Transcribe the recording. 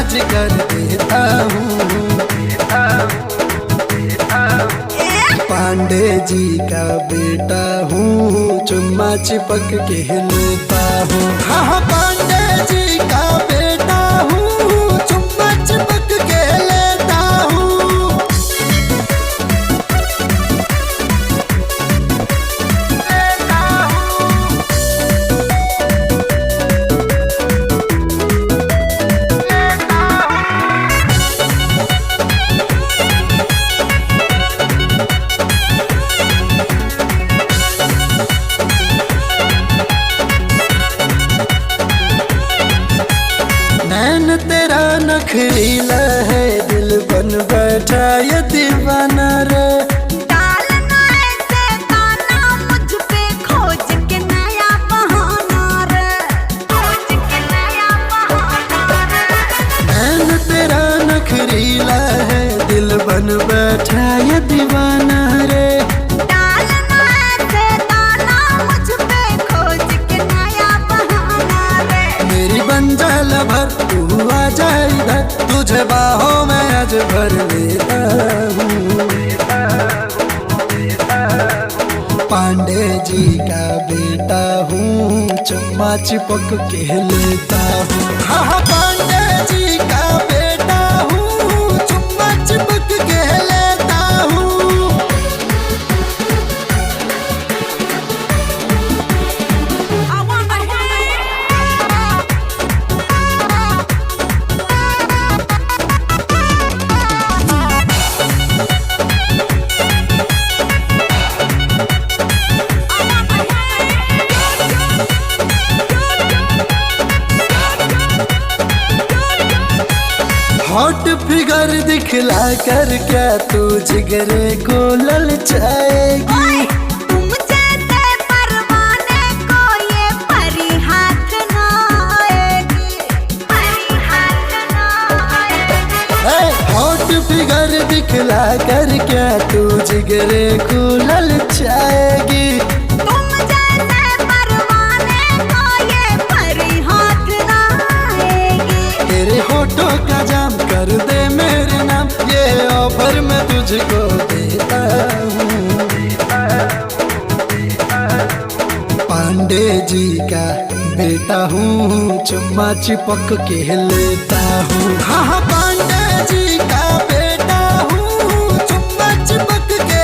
आज कर देता हूँ। पांडे जी का बेटा हूँ, चुम्मा चिपक के लेता हूँ। हाँ पांडे जी का बेटा हूँ, चुम्मा चिपक के लेता हूँ। नैन तेरा नखरीला है, दिल बन बैठा ये दीवाना रे। डालना ऐसे गाना मुझ पे, खोज के नया बहाना रे, खोज के नया बहाना रे। नैन तेरा नखरीला है, दिल बन बैठा ये दीवाना रे। डालना ऐसे गाना मुझ पे, खोज के नया बहाना रे। मेरी बंजाल भर तू आ जा इधर, तुझे बाहों में आज भर लेता हूँ। पांडे जी का बेटा हूँ, चुम्मा चिपक के लेता हूँ। हाँ पांडे जी का बेटा हूँ, चुम्मा चिपक के लेता हूँ। हॉट फिगर दिखला कर क्या तू जिगरे को ललचाएगी। तुम जैसे परवाने को ये परी हाथ ना आएगी, परी हाथ ना आएगी। हॉट फिगर दिखला कर क्या तू जिगरे को ललचाएगी। तुम जैसे परवाने को ये परी हाथ ना आएगी। तेरे होठों का जाम कर दे मेरे नाम, ये ऑफर मैं तुझको देता हूँ। पांडे जी का बेटा हूँ, चुम्मा चिपक के लेता हूँ। हाँ पांडे जी का बेटा हूँ, चुम्मा चिपक के